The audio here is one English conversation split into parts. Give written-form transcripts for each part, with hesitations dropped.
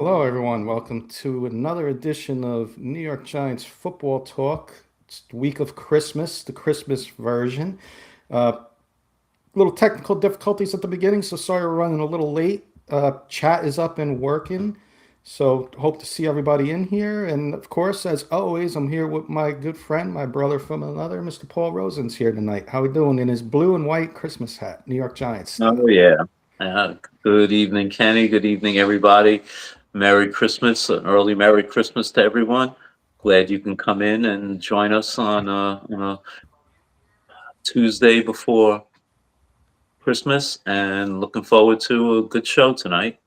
Hello, everyone. Welcome to another edition of New York Giants football talk. It's the week of Christmas, the Christmas version. Uh, Little technical difficulties at the beginning, so sorry we're running a little late. Chat is up and working, so hope to see everybody in here. And of course, as always, I'm here with my good friend, my brother from another, Mr. Paul Rosen's here tonight. How we doing in his blue and white Christmas hat, New York Giants Oh style? yeah. Good evening, Kenny. Good evening, everybody. Merry Christmas, an early Merry Christmas to everyone. Glad you can come in and join us on a Tuesday before Christmas, and looking forward to a good show tonight.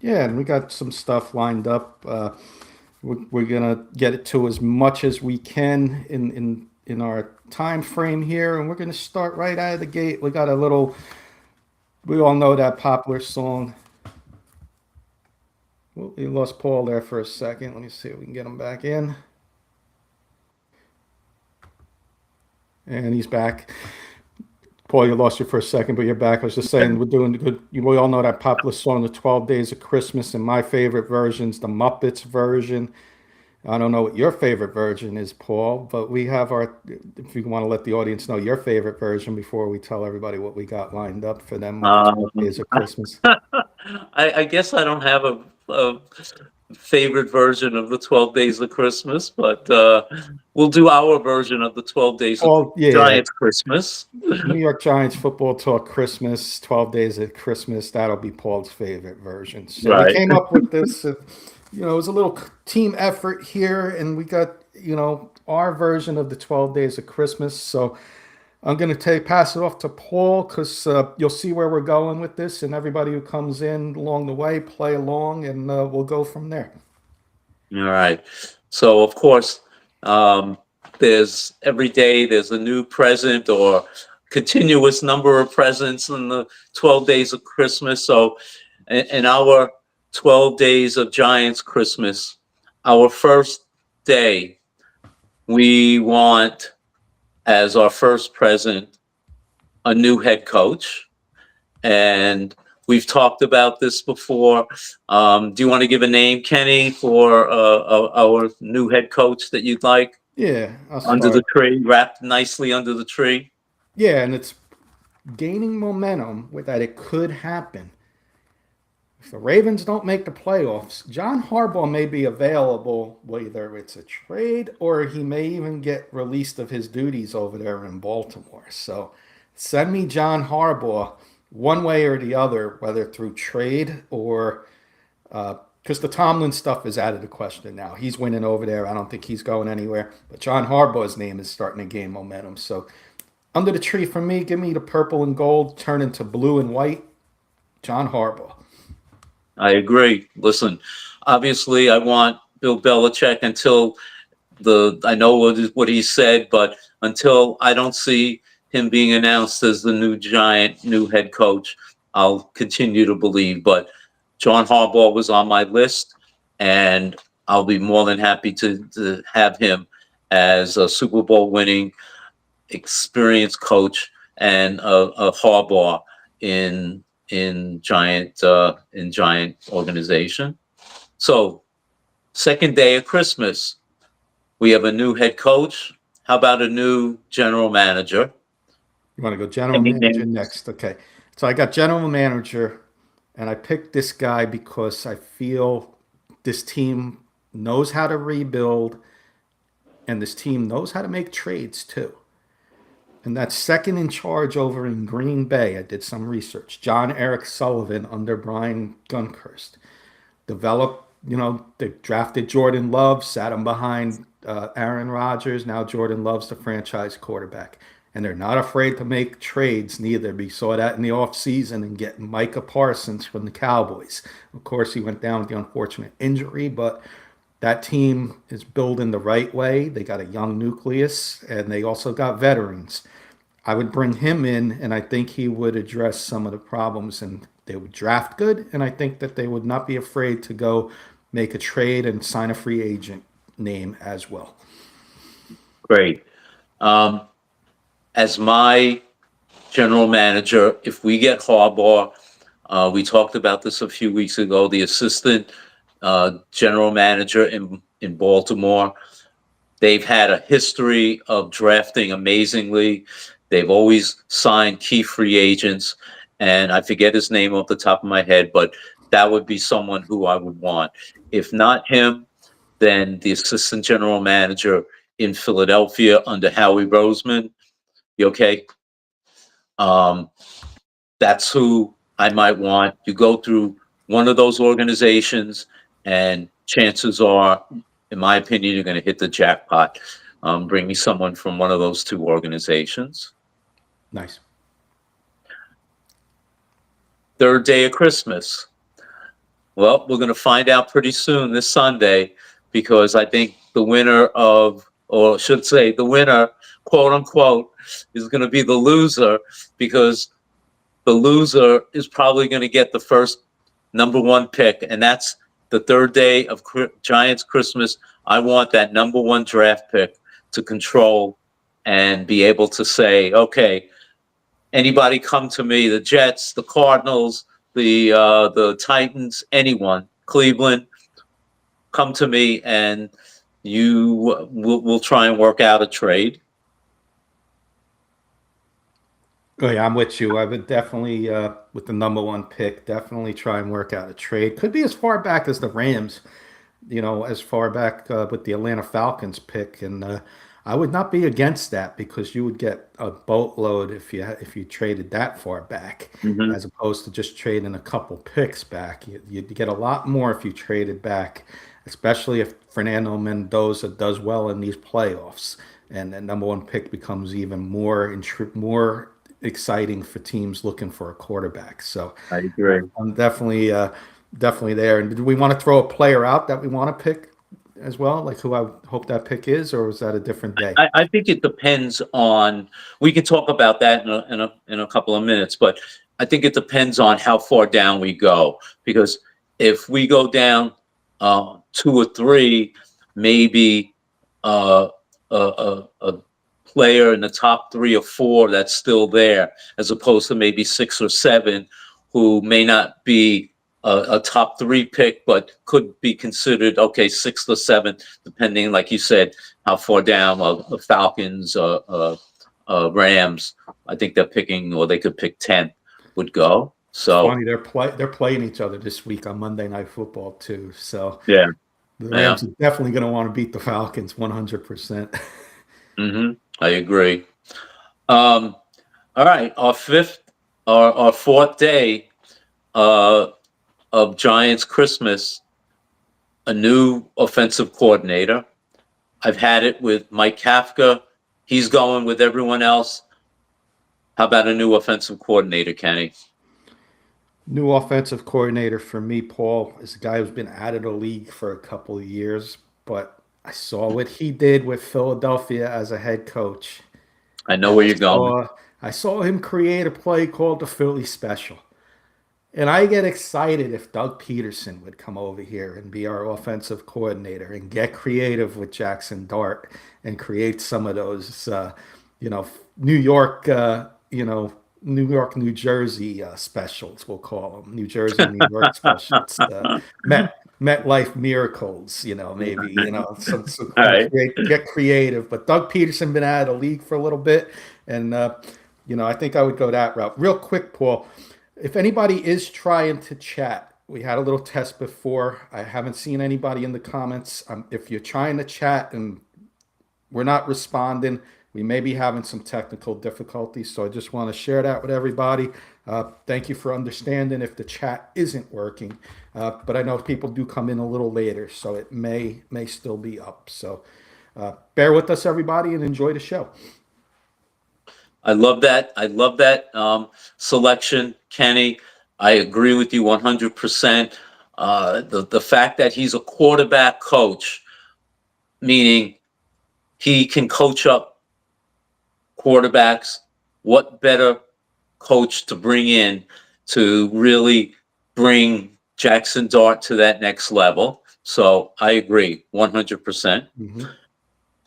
Yeah, and we got some stuff lined up. We're gonna get it to as much as we can in our time frame here, and we're gonna start right out of the gate. We got a little. We all know that popular song. Well, we lost Paul there for a second. Let me see if we can get him back in, and he's back. Paul, you lost you for a second, but you're back. I was just saying we're doing good. We all know that popular song, "The 12 Days of Christmas," and my favorite version's the Muppets version. I don't know what your favorite version is, Paul, but we have our, if you want to let the audience know your favorite version before we tell everybody what we got lined up for them with the 12 Um, days of Christmas. I guess I don't have a favorite version of the 12 Days of Christmas, but we'll do our version of the 12 Days of Paul, yeah, Giants Christmas. New York Giants football talk Christmas, 12 days of Christmas. That'll be Paul's favorite version. So we Right. came up with this, it was a little team effort here, and we got, our version of the 12 days of Christmas. So I'm going to pass it off to Paul because you'll see where we're going with this, and everybody who comes in along the way, play along, and we'll go from there. All right. So of course, um, there's every day there's a new present or continuous number of presents in the 12 days of Christmas. So in our 12 days of Giants Christmas, our first day, we want as our first present a new head coach. And we've talked about this before. Do you want to give a name, Kenny, for our new head coach that you'd like Yeah, I'll under the start. tree, wrapped nicely under the tree? Yeah, and it's gaining momentum with that it could happen. If the Ravens don't make the playoffs, John Harbaugh may be available, whether it's a trade or he may even get released of his duties over there in Baltimore. So send me John Harbaugh one way or the other, whether through trade or because the Tomlin stuff is out of the question now. He's winning over there. I don't think he's going anywhere. But John Harbaugh's name is starting to gain momentum. So under the tree for me, give me the purple and gold, turn into blue and white. John Harbaugh. I agree. Listen, obviously, I want Bill Belichick until I know what he said, but until I don't see him being announced as the new Giant, new head coach, I'll continue to believe. But John Harbaugh was on my list, and I'll be more than happy to have him as a Super Bowl winning, experienced coach and a Harbaugh in Giant organization. So second day of Christmas, we have a new head coach. How about a new general manager? You want to go general Any manager names? next? Okay. So I got general manager, and I picked this guy because I feel this team knows how to rebuild, and this team knows how to make trades too. And that's second in charge over in Green Bay. I did some research. John Eric Sullivan under Brian Gunkhurst. Developed, they drafted Jordan Love, sat him behind Aaron Rodgers. Now Jordan Love's the franchise quarterback. And they're not afraid to make trades neither. We saw that in the offseason and getting Micah Parsons from the Cowboys. Of course, he went down with the unfortunate injury, but that team is building the right way. They got a young nucleus and they also got veterans. I would bring him in, and I think he would address some of the problems, and they would draft good, and I think that they would not be afraid to go make a trade and sign a free agent name as well. Great. Um, as my general manager, if we get Harbaugh, we talked about this a few weeks ago. The assistant general manager in Baltimore. They've had a history of drafting amazingly. They've always signed key free agents, and I forget his name off the top of my head, but that would be someone who I would want. If not him, then the assistant general manager in Philadelphia under Howie Roseman. You okay? That's who I might want. You go through one of those organizations, and chances are, in my opinion, you're going to hit the jackpot. Bring me someone from one of those two organizations. Nice. Third day of Christmas. Well, we're going to find out pretty soon this Sunday, because I think the winner of, or I should say the winner, quote unquote, is going to be the loser, because the loser is probably going to get the first #1 pick, and that's the third day of Giants Christmas. I want that #1 draft pick to control and be able to say, okay, anybody come to me, the Jets, the Cardinals, the Titans, anyone, Cleveland, come to me, and we'll try and work out a trade. Oh, yeah, I'm with you. I would definitely, with the #1 pick, definitely try and work out a trade. Could be as far back as the Rams, as far back with the Atlanta Falcons pick, and I would not be against that, because you would get a boatload if you traded that far back, Mm-hmm. as opposed to just trading a couple picks back. You'd get a lot more if you traded back, especially if Fernando Mendoza does well in these playoffs, and the #1 pick becomes even more exciting for teams looking for a quarterback. So I agree. I'm definitely there. And do we want to throw a player out that we want to pick as well, like who I hope that pick is, or is that a different day? I think it depends on. We can talk about that in a couple of minutes, but I think it depends on how far down we go. Because if we go down 2 or 3, maybe a player in the top 3 or 4 that's still there, as opposed to maybe 6 or 7 who may not be a top 3 pick, but could be considered, okay, 6th or 7th, depending, like you said, how far down the Falcons, Rams, I think they're picking, or they could pick 10th, would go. So Funny, they're playing each other this week on Monday Night Football too. So yeah, the yeah. Rams are definitely going to want to beat the Falcons 100%. Mm-hmm. I agree. All right, our 4th day of Giants Christmas, a new offensive coordinator. I've had it with Mike Kafka. He's going with everyone else. How about a new offensive coordinator, Kenny? New offensive coordinator for me, Paul, is a guy who's been out of the league for a couple of years, but I saw what he did with Philadelphia as a head coach. I know where you're going. I saw him create a play called the Philly Special. And I get excited if Doug Peterson would come over here and be our offensive coordinator and get creative with Jackson Dart and create some of those, New York, New York, New Jersey specials, we'll call them. New Jersey, New York specials. MetLife miracles, maybe, some All right. get creative. But Doug Peterson been out of the league for a little bit. And, I think I would go that route. Real quick, Paul. If anybody is trying to chat, we had a little test before. I haven't seen anybody in the comments. If you're trying to chat and we're not responding, we may be having some technical difficulties. So I just want to share that with everybody. Thank you for understanding if the chat isn't working. But I know people do come in a little later, so it may still be up. So bear with us, everybody, and enjoy the show. I love that. Selection, Kenny. I agree with you 100%. The fact that he's a quarterback coach, meaning he can coach up quarterbacks. What better coach to bring in to really bring Jackson Dart to that next level? So I agree 100%. Mm-hmm.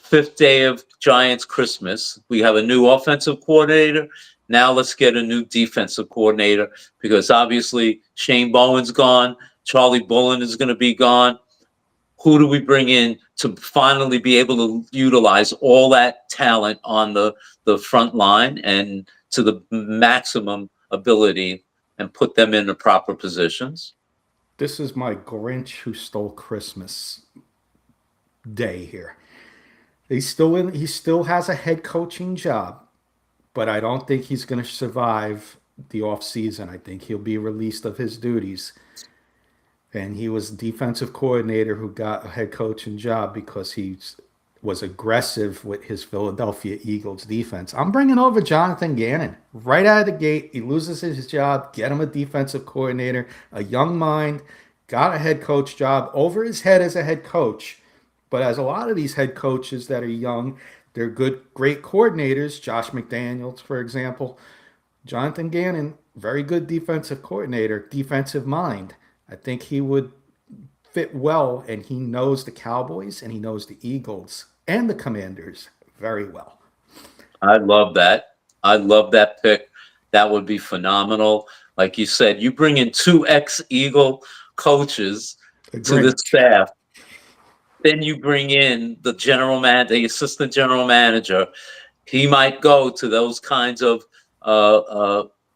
5th day of Giants Christmas. We have a new offensive coordinator. Now let's get a new defensive coordinator, because obviously Shane Bowen's gone Charlie Bullen is going to be gone. Who do we bring in to finally be able to utilize all that talent on the front line and to the maximum ability and put them in the proper positions? This is my Grinch who stole Christmas day here. He still has a head coaching job, but I don't think he's going to survive the off season. I think he'll be released of his duties. And he was defensive coordinator who got a head coaching job because he was aggressive with his Philadelphia Eagles defense. I'm bringing over Jonathan Gannon right out of the gate. He loses his job, get him a defensive coordinator, a young mind, got a head coach job over his head as a head coach. But as a lot of these head coaches that are young, they're great coordinators. Josh McDaniels, for example. Jonathan Gannon, very good defensive coordinator, defensive mind. I think he would fit well, and he knows the Cowboys and he knows the Eagles and the Commanders very well. I love that. I love that pick. That would be phenomenal. Like you said, you bring in 2 ex-Eagle coaches to the staff. Then you bring in the general man, the assistant general manager. He might go to those kinds of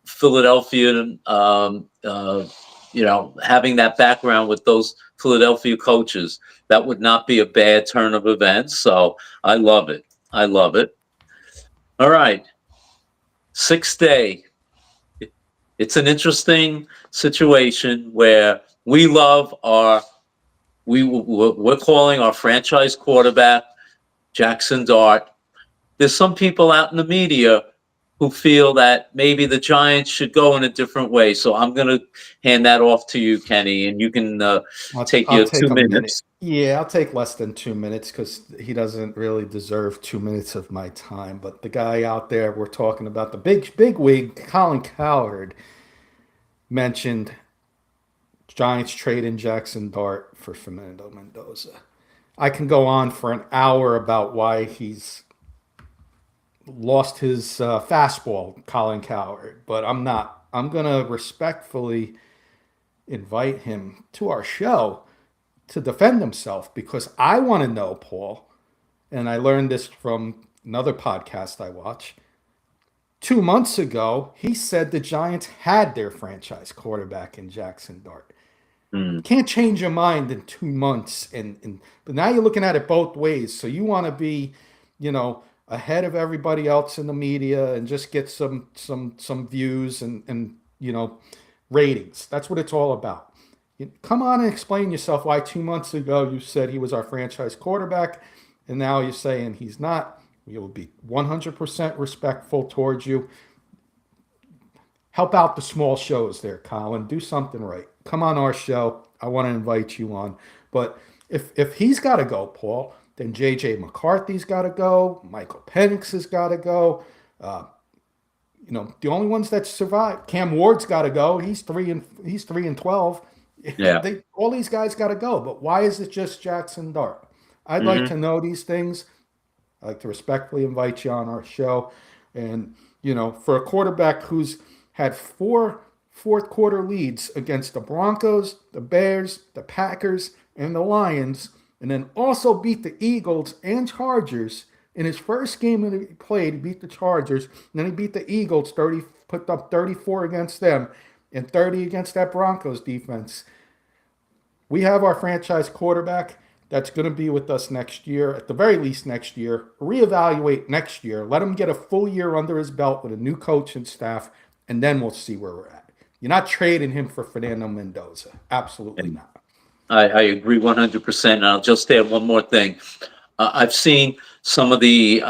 Philadelphia, having that background with those Philadelphia coaches. That would not be a bad turn of events. So I love it. I love it. All right. 6th day. It's an interesting situation where we're calling our franchise quarterback Jackson Dart. There's some people out in the media who feel that maybe the Giants should go in a different way. So I'm going to hand that off to you, Kenny, and you can take your 2 minutes. Yeah, I'll take less than 2 minutes because he doesn't really deserve 2 minutes of my time. But the guy out there we're talking about, the big wig, Colin Cowherd, mentioned Giants trading Jackson Dart for Fernando Mendoza. I can go on for an hour about why he's lost his fastball, Colin Cowherd, but I'm not. I'm going to respectfully invite him to our show to defend himself because I want to know, Paul, and I learned this from another podcast I watch. 2 months ago, he said the Giants had their franchise quarterback in Jackson Dart. Can't change your mind in 2 months, but now you're looking at it both ways. So you want to be, ahead of everybody else in the media and just get some views and ratings. That's what it's all about. Come on and explain yourself why 2 months ago you said he was our franchise quarterback and now you're saying he's not. We will be 100% respectful towards you. Help out the small shows there, Colin. Do something right. Come on our show. I want to invite you on. But if he's got to go, Paul, then J.J. McCarthy's got to go. Michael Penix has got to go. The only ones that survive, Cam Ward's got to go. He's 3-12. Yeah. All these guys got to go. But why is it just Jackson Dart? I'd like to know these things. I'd like to respectfully invite you on our show. And, for a quarterback who's had 4 fourth quarter leads against the Broncos, the Bears, the Packers, and the Lions, and then also beat the Eagles and Chargers in his first game that he played. He beat the Chargers, and then he beat the Eagles, put up 34 against them and 30 against that Broncos defense. We have our franchise quarterback that's going to be with us next year, at the very least next year. Reevaluate next year. Let him get a full year under his belt with a new coach and staff, and then we'll see where we're at. You're not trading him for Fernando Mendoza. Absolutely not. I agree 100%. And I'll just add one more thing. I've seen some of the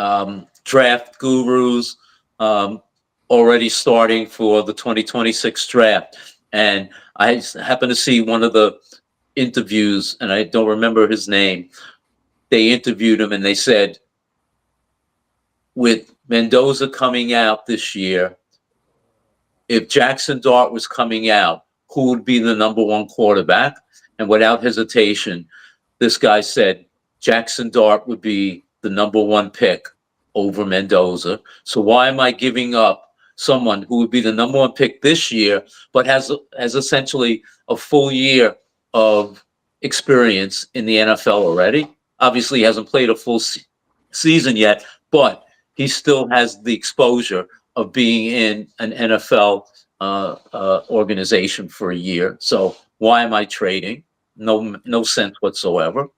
draft gurus already starting for the 2026 draft. And I happened to see one of the interviews, and I don't remember his name. They interviewed him and they said, with Mendoza coming out this year, if Jackson Dart was coming out, who would be the number 1 quarterback? And without hesitation, this guy said Jackson Dart would be the number 1 pick over Mendoza. So why am I giving up someone who would be the number 1 pick this year, but has essentially a full year of experience in the NFL already. Obviously, he hasn't played a full season yet, but he still has the exposure of being in an NFL organization for a year. So why am I trading? No sense whatsoever.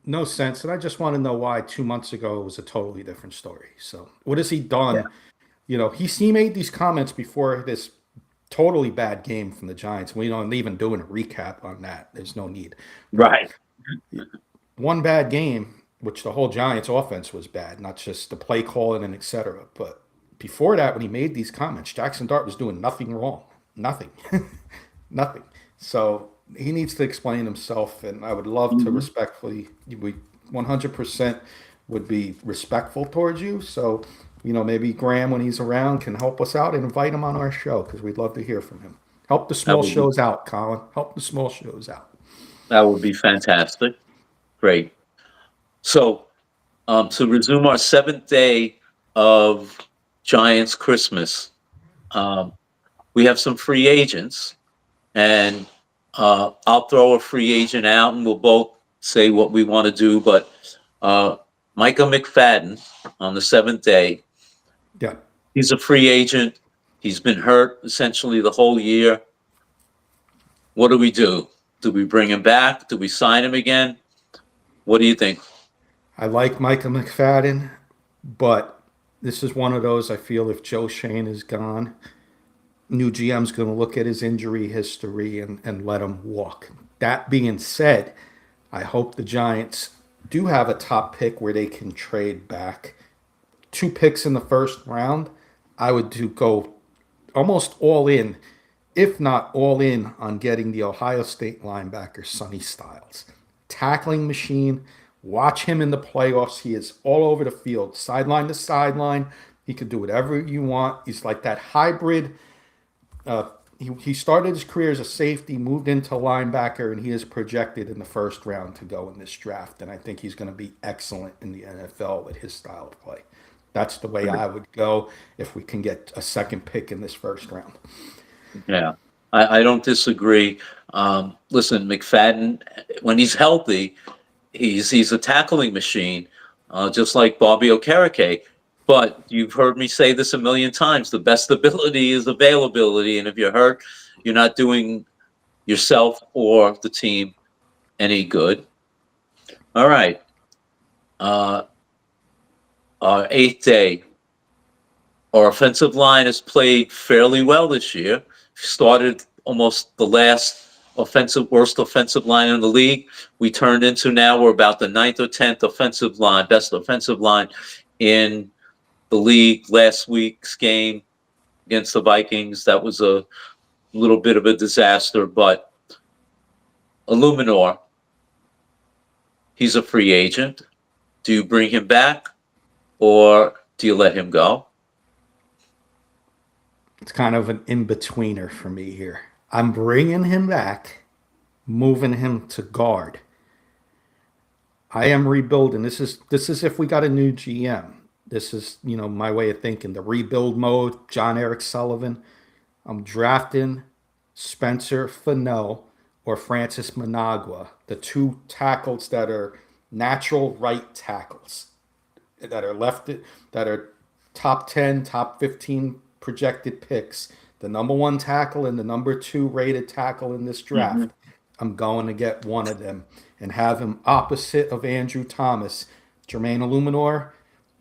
No sense. And I just want to know why 2 months ago it was a totally different story. So what has he done? You know, he made these comments before this totally bad game from the Giants. We don't even doing a recap on that. There's no need. But Right. one bad game, which the whole Giants offense was bad, not just the play calling and etc. But before that, when he made these comments, Jackson Dart was doing nothing wrong. Nothing. Nothing. So he needs to explain himself, and I would love to Mhm. respectfully, we 100% would be respectful towards you. So, you know, maybe Graham, when he's around, can help us out and invite him on our show because we'd love to hear from him. Help the That small would be shows out, Colin. Help the small shows out. that would be fantastic. Great. So to resume our seventh day of Giants Christmas, um, we have some free agents, and I'll throw a free agent out, and we'll both say what we want to do. But uh, Micah McFadden on the seventh day, Yeah. he's a free agent. He's been hurt essentially the whole year. What do we do? Do we bring him back? Do we sign him again? What do you think? I like Micah McFadden, but this is one of those I feel if Joe Shane is gone, new GM's going to look at his injury history and let him walk. That being said, I hope the Giants do have a top pick where they can trade back. 2 picks in the first round, I would do go almost all in, if not all in, on getting the Ohio State linebacker Sonny Styles. Tackling machine. Watch him in the playoffs. He is all over the field, sideline to sideline. He could do whatever you want. He's like that hybrid. He started his career as a safety, moved into linebacker, and he is projected in the first round to go in this draft. And I think he's going to be excellent in the NFL with his style of play. That's the way I would go if we can get a second pick in this first round. Yeah, I don't disagree. Listen, McFadden, when he's healthy, he's a tackling machine, just like Bobby Okereke. But you've heard me say this a million times: the best ability is availability, and if you're hurt, you're not doing yourself or the team any good. All right, uh, our eighth day. Our offensive line has played fairly well this year. Started almost the last worst offensive line in the league. We turned into now we're about the ninth or 10th offensive line, best offensive line in the league. Last week's game against the Vikings, that was a little bit of a disaster, but Illuminor, he's a free agent. Do you bring him back or do you let him go? It's kind of an in-betweener for me here. I'm bringing him back, moving him to guard. I am rebuilding. This is if we got a new GM. This is, you know, my way of thinking. The rebuild mode, John Eric Sullivan. I'm drafting Spencer Fano or Francis Managua, the two tackles that are natural right tackles that are left that are top 10, top 15 projected picks. The number one tackle and the number two rated tackle in this Mhm. draft. I'm going to get one of them and have him opposite of Andrew Thomas, Jermaine Illuminor,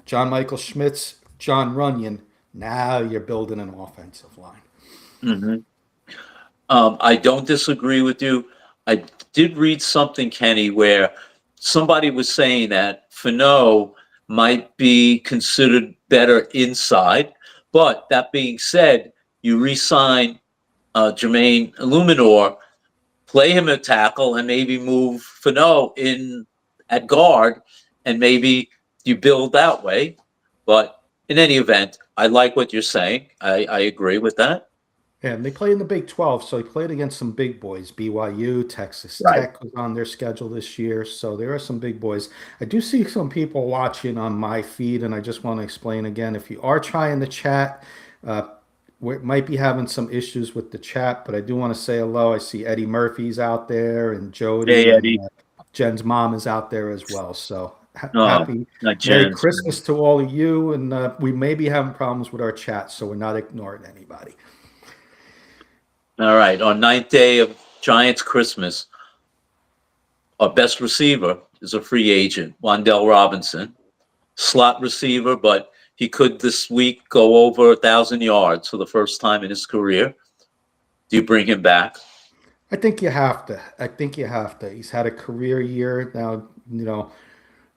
John Michael Schmitz, John Runyon. Now you're building an offensive line. Mhm. I don't disagree with you. I did read something, Kenny, where somebody was saying that Fano might be considered better inside. But that being said, you re-sign Jermaine Illuminor, play him at tackle, and maybe move Fano in at guard, and maybe you build that way. But in any event, I like what you're saying. I agree with that. And they play in the Big 12, so he played against some big boys. BYU, Texas Right. Tech was on their schedule this year, so there are some big boys. I do see some people watching on my feed, and I just want to explain again, if you are trying to chat, uh, we might be having some issues with the chat, but I do want to say hello. I see Eddie Murphy's out there, and Hey, Jody, and Eddie. Jen's mom is out there as well. So Oh, happy not Merry Jens. Christmas to all of you. And we may be having problems with our chat, so we're not ignoring anybody. All right. On ninth day of Giants Christmas, our best receiver is a free agent, Wandell Robinson. Slot receiver, but he could this week go over 1,000 yards for the first time in his career. Do you bring him back? I think you have to. I think you have to. He's had a career year now.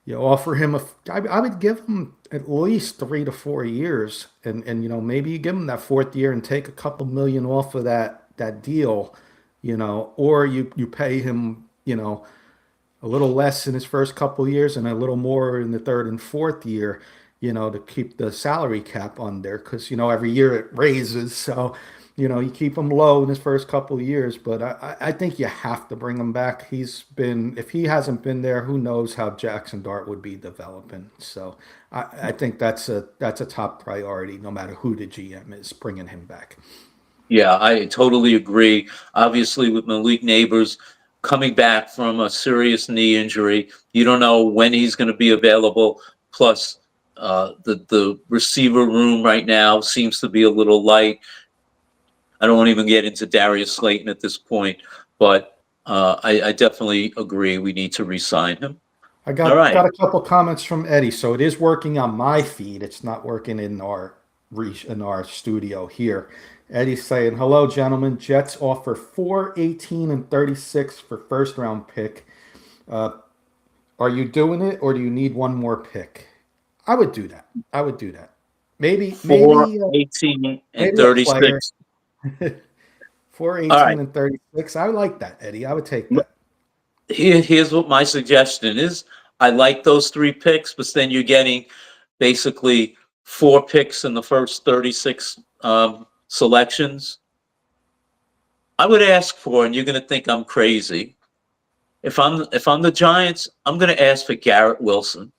You offer him I would give him at least 3 to 4 years, and maybe you give him that fourth year and take a couple million off of that deal, or you pay him, a little less in his first couple of years and a little more in the third and fourth year, to keep the salary cap under, because every year it raises. So you keep him low in his first couple of years, but I think you have to bring him back. If he hasn't been there, who knows how Jackson Dart would be developing. So I think that's a top priority, no matter who the GM is, bringing him back. Yeah, I totally agree. Obviously, with Malik Neighbors coming back from a serious knee injury, you don't know when he's going to be available. Plus, the receiver room right now seems to be a little light. I don't want to even get into Darius Slayton at this point, but I definitely agree we need to re-sign him. I All right. got a couple comments from Eddie, so it is working on my feed. It's not working in our studio here. Eddie's saying, "Hello, gentlemen. Jets offer 4, 18, and 36 for first round pick. Are you doing it, or do you need one more pick?" I would do that. I would do that. Maybe 4, maybe 18, and maybe a 36. player. 4, All 18, right. and 36. I like that, Eddie. I would take that. Here's what my suggestion is. I like those 3 picks, but then you're getting basically 4 picks in the first 36 selections. I would ask for, and you're going to think I'm crazy. If I'm the Giants, I'm going to ask for Garrett Wilson.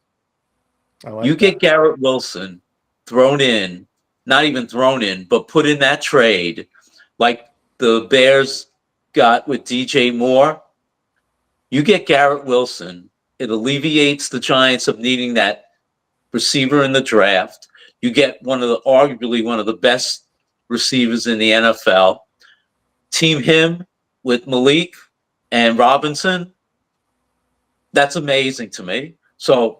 I like You get that. Garrett Wilson thrown in, not even thrown in, but put in that trade, like the Bears got with DJ Moore. You get Garrett Wilson. It alleviates the Giants of needing that receiver in the draft. You get arguably one of the best receivers in the NFL. Team him with Malik and Robinson. That's amazing to me. So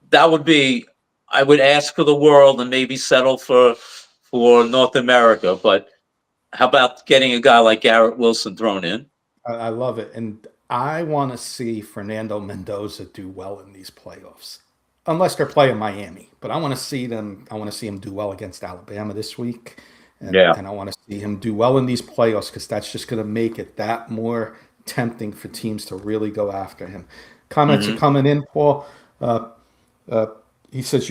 that would be, I would ask for the world and maybe settle for North America. But how about getting a guy like Garrett Wilson thrown in? I love it. And I want to see Fernando Mendoza do well in these playoffs, unless they're playing Miami. But I want to see them. I want to see him do well against Alabama this week, and Yeah. I want to see him do well in these playoffs, because that's just going to make it that more tempting for teams to really go after him. Comments are coming in, Paul. He says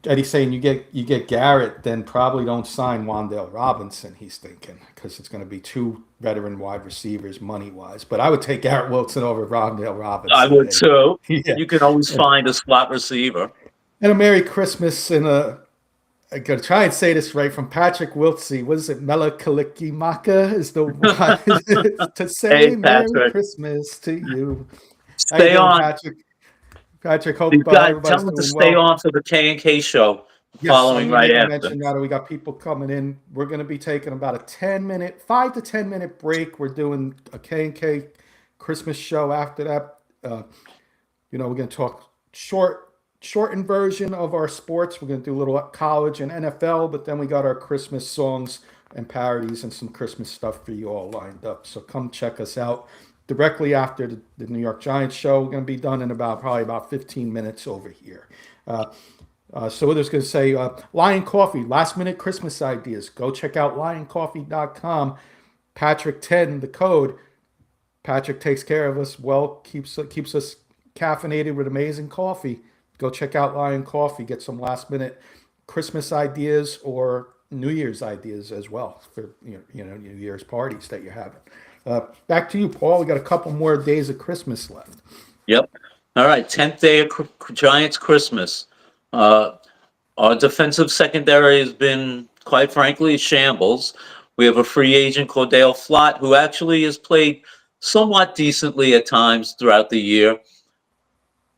Eddie's saying you get Garrett, then probably don't sign Wandale Robinson. He's thinking, because it's going to be 2 veteran wide receivers money wise. But I would take Garrett Wilson over Wandale Robinson. I would too. Yeah. You can always find a slot receiver. And a Merry Christmas and I'm gonna try and say this right, from Patrick Wiltsey. What is it? Melakalikimaka is the one to say Hey, Merry Patrick. Christmas to you. How you Stay doing, on. Patrick. Patrick, hope You guys everybody's tell them to doing stay well. on for the K&K show Yes, following I right need to after. mention that we got people coming in. We're going to be taking about a 5 to 10 minute break. We're doing a K&K Christmas show after that. We're going to talk shortened version of our sports. We're going to do a little college and NFL, but then we got our Christmas songs and parodies and some Christmas stuff for you all lined up. So come check us out directly after the New York Giants show. We're going to be done in probably about 15 minutes over here. So what I was going to say, Lion Coffee, last minute Christmas ideas. Go check out lioncoffee.com. Patrick 10, the code. Patrick takes care of us well, keeps us caffeinated with amazing coffee. Go check out Lion Coffee. Get some last minute Christmas ideas or New Year's ideas as well for New Year's parties that you're having. Back to you, Paul. We got a couple more days of Christmas left. Yep. All right. 10th day of Giants Christmas. Our defensive secondary has been quite frankly, a shambles. We have a free agent, Cordell Flott, who actually has played somewhat decently at times throughout the year,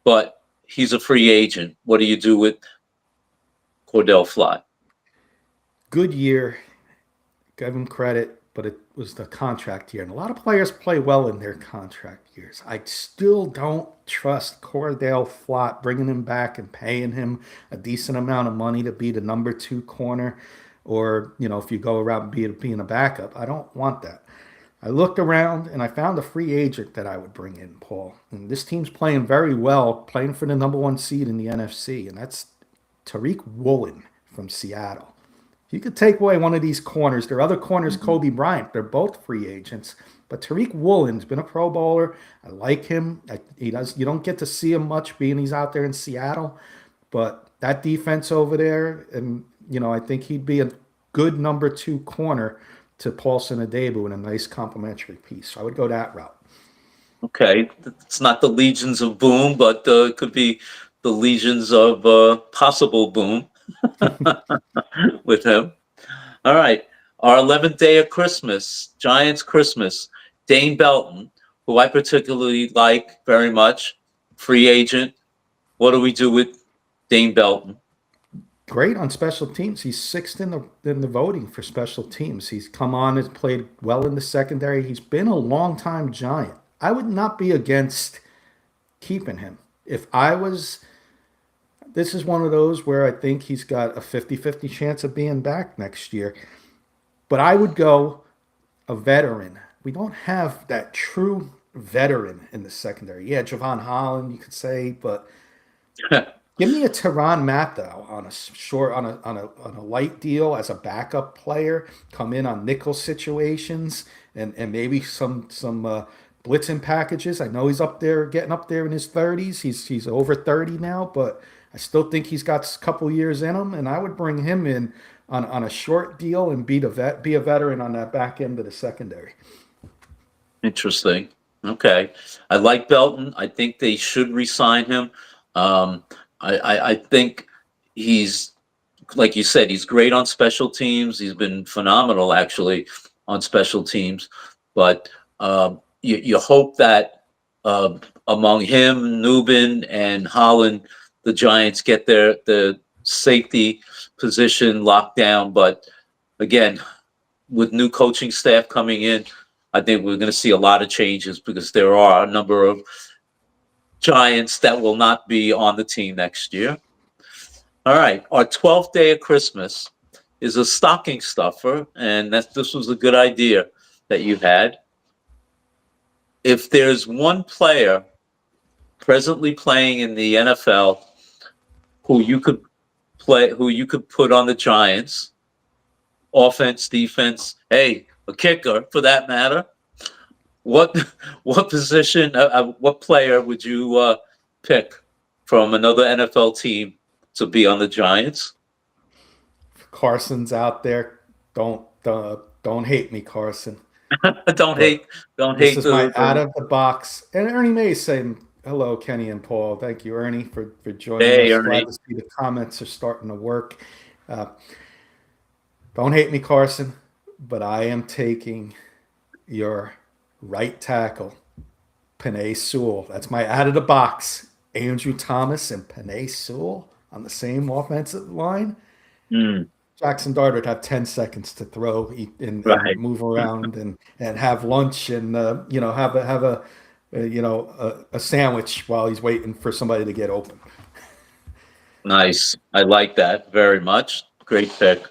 but he's a free agent. What do you do with Cordell Flott? Good year. Give him credit, but it was the contract year. And a lot of players play well in their contract years. I still don't trust Cordell Flott bringing him back and paying him a decent amount of money to be the number two corner. Or, if you go around being a backup, I don't want that. I looked around and I found a free agent that I would bring in, Paul. And this team's playing very well, playing for the number one seed in the NFC, and that's Tariq Woolen from Seattle. If you could take away one of these corners, there are other corners, Kobe Bryant, they're both free agents. But Tariq Woolen's been a Pro Bowler. I like him. He does. You don't get to see him much being he's out there in Seattle, but that defense over there, and I think he'd be a good number two corner to Paulson Adebo in a nice complementary piece. So I would go that route. Okay, it's not the legions of boom, but it could be the legions of possible boom with him. All right, our 11th day of Christmas, Giants Christmas, Dane Belton, who I particularly like very much, free agent. What do we do with Dane Belton? Great on special teams. He's sixth in the voting for special teams. He's come on, has played well in the secondary. He's been a long time Giant. I would not be against keeping him. If I was, this is one of those where I think he's got a 50-50 chance of being back next year. But I would go a veteran. We don't have that true veteran in the secondary. Yeah, Javon Holland, you could say, but give me a Tyrann Mathieu on a light deal as a backup player. Come in on nickel situations and maybe some blitzing packages. I know he's getting up there in his 30s. He's over 30 now, but I still think he's got a couple years in him, and I would bring him in on a short deal and be a veteran on that back end of the secondary. Interesting. Okay, I like Belton. I think they should re-sign him. I think he's, like you said, he's great on special teams. He's been phenomenal, actually, on special teams. But you hope that among him, Nubin, and Holland, the Giants get the safety position locked down. But again, with new coaching staff coming in, I think we're going to see a lot of changes because there are a number of Giants that will not be on the team next year. All right, our 12th day of Christmas is a stocking stuffer, and this was a good idea that you had. If there's one player presently playing in the NFL who you could put on the Giants, offense, defense, hey, a kicker for that matter, what position, what player would you pick from another NFL team to be on the Giants? Carson's out there. Don't hate me, Carson. Don't hate. This is my out of the box. And Ernie May is saying hello, Kenny and Paul. Thank you, Ernie, for joining us. Ernie. Glad to see the comments are starting to work. Don't hate me, Carson, but I am taking your right tackle, Penei Sewell. That's my out of the box. Andrew Thomas and Penei Sewell on the same offensive line. Jackson Dart would have 10 seconds to throw and move around and have lunch and have a sandwich while he's waiting for somebody to get open. Nice. I like that very much. Great pick.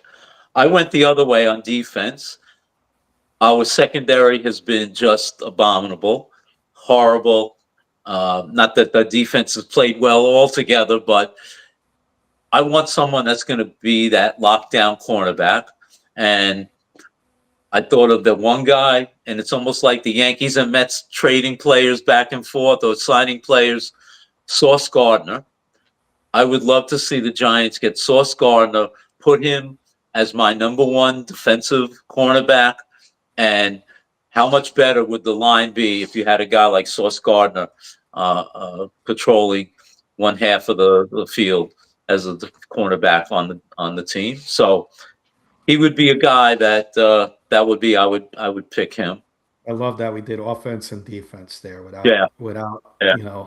I went the other way on defense. Our secondary has been just abominable, horrible. Not that the defense has played well altogether, but I want someone that's going to be that lockdown cornerback. And I thought of the one guy, and it's almost like the Yankees and Mets trading players back and forth or signing players, Sauce Gardner. I would love to see the Giants get Sauce Gardner, put him as my number one defensive cornerback. And how much better would the line be if you had a guy like Sauce Gardner patrolling one half of the field as a cornerback on the team? So he would be a guy that I would pick him. I love that we did offense and defense there without Yeah, without yeah.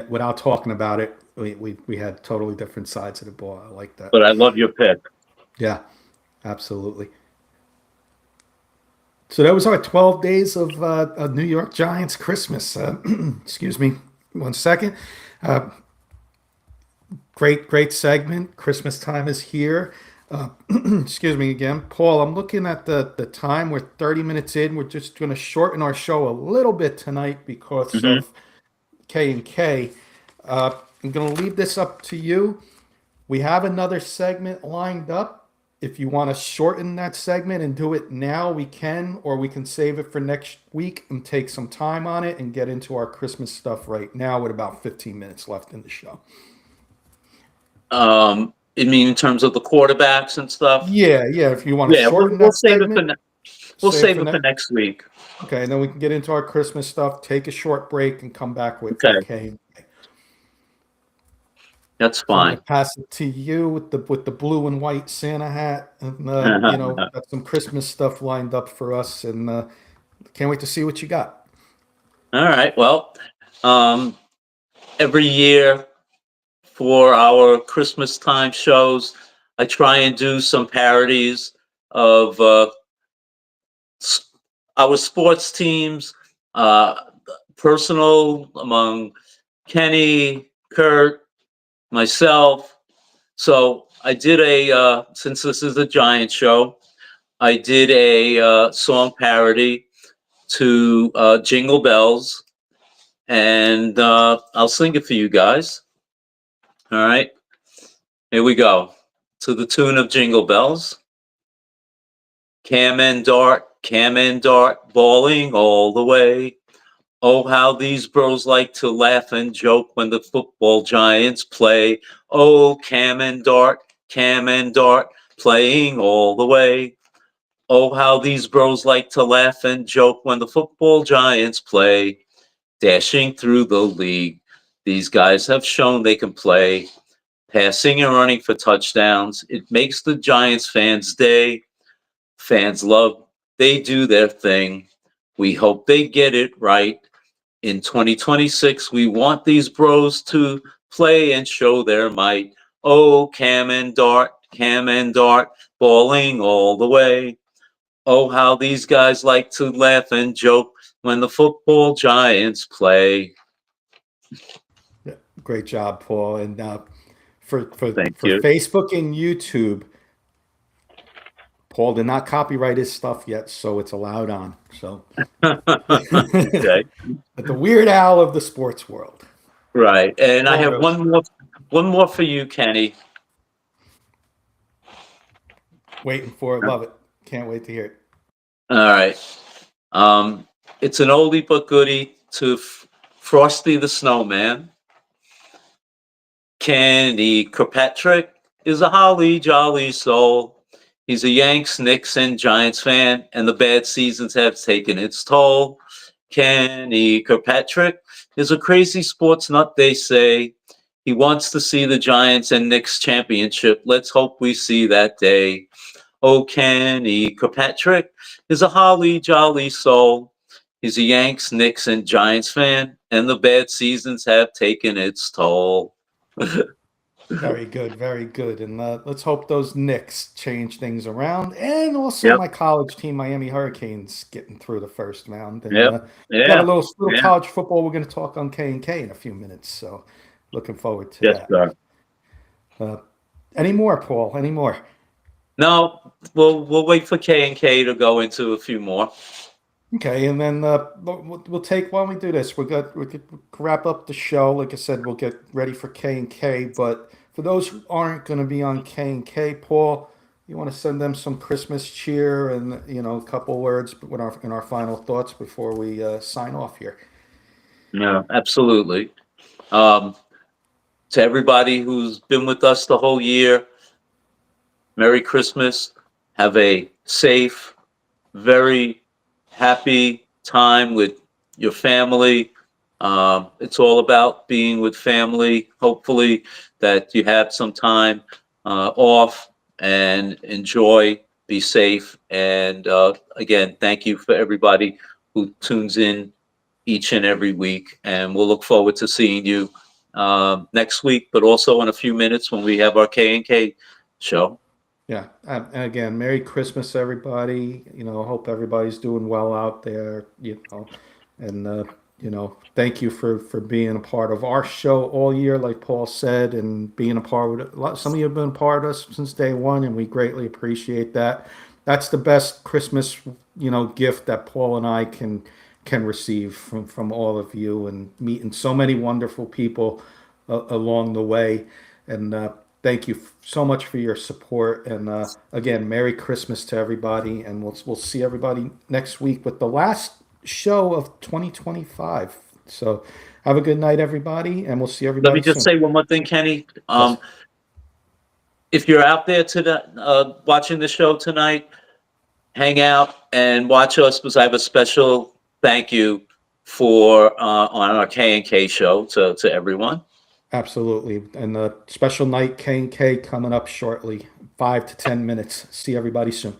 without talking about it. We had totally different sides of the ball. I like that. But I love your pick. Yeah, absolutely. So that was our 12 days of New York Giants Christmas. Excuse me, 1 second. Uh, great segment. Christmas time is here. Excuse me again, Paul. I'm looking at the time. We're 30 minutes in. We're just going to shorten our show a little bit tonight because Hmm. of K and K. I'm going to leave this up to you. We have another segment lined up. If you want to shorten that segment and do it now, we can, or we can save it for next week and take some time on it and get into our Christmas stuff right now with about 15 minutes left in the show. I mean, in terms of the quarterbacks and stuff. Yeah. If you want to Yeah, shorten we'll that save it for segment, we'll save save it for next week. Okay, and then we can get into our Christmas stuff, take a short break, and come back with Okay. K. That's So I'm fine. gonna pass it to you with the blue and white Santa hat, and got some Christmas stuff lined up for us, and can't wait to see what you got. All right. Well, every year for our Christmas time shows, I try and do some parodies of our sports teams, personal among Kenny, Kurt, myself. So I did since this is a Giant show, I did a song parody to Jingle Bells, and I'll sing it for you guys. All right, here we go. To the tune of Jingle Bells. Cam and Dart, bowling all the way. Oh, how these bros like to laugh and joke when the football Giants play. Oh, Cam and Dart, playing all the way. Oh, how these bros like to laugh and joke when the football Giants play. Dashing through the league, these guys have shown they can play. Passing and running for touchdowns, it makes the Giants fans' day. Fans love, they do their thing. We hope they get it right. In 2026, we want these bros to play and show their might. Oh, Cam and Dart, bowling all the way. Oh, how these guys like to laugh and joke when the football Giants play. Yeah, great job, Paul. And for Thank you. Facebook and YouTube, Paul did not copyright his stuff yet, so it's allowed on. So, Okay. but the Weird Al of the sports world. Right. And I have Photos. one more for you, Kenny. Waiting for it. Love it. Can't wait to hear it. All right. It's an oldie but goodie to Frosty the Snowman. Kenny Kirkpatrick is a holly jolly soul. He's a Yanks, Knicks, and Giants fan, and the bad seasons have taken its toll. Kenny Kirkpatrick is a crazy sports nut, they say. He wants to see the Giants and Knicks championship. Let's hope we see that day. Oh, Kenny Kirkpatrick is a holly jolly soul. He's a Yanks, Knicks, and Giants fan, and the bad seasons have taken its toll. Very good, very good. And let's hope those Knicks change things around. And also my college team, Miami Hurricanes, getting through the first round. And we got a little college football we're going to talk on K&K in a few minutes. So looking forward to that. Sir. Any more, Paul? Any more? No, we'll wait for K&K to go into a few more. Okay, and then we'll take while we do this. We could wrap up the show. Like I said, we'll get ready for K&K. But for those who aren't going to be on K&K, Paul, you want to send them some Christmas cheer and a couple words in our final thoughts before we sign off here. Yeah, absolutely. To everybody who's been with us the whole year, Merry Christmas. Have a safe, very happy time with your family. It's all about being with family. Hopefully that you have some time off and enjoy be safe. And again, thank you for everybody who tunes in each and every week. And we'll look forward to seeing you next week, but also in a few minutes when we have our K&K show. Yeah. And again, Merry Christmas, everybody. Hope everybody's doing well out there, and, thank you for being a part of our show all year, like Paul said, and being a part of it. Some of you have been part of us since day one, and we greatly appreciate that. That's the best Christmas, gift that Paul and I can receive from all of you, and meeting so many wonderful people along the way. And thank you so much for your support. And again, Merry Christmas to everybody. And we'll see everybody next week with the last show of 2025. So have a good night, everybody, and we'll see Let everybody me just soon. say one more thing, Kenny. Yes. If you're out there watching the show tonight, hang out and watch us, because I have a special thank you for on our K&K show to everyone. Absolutely. And the special night K&K coming up shortly, 5 to 10 minutes. See everybody soon.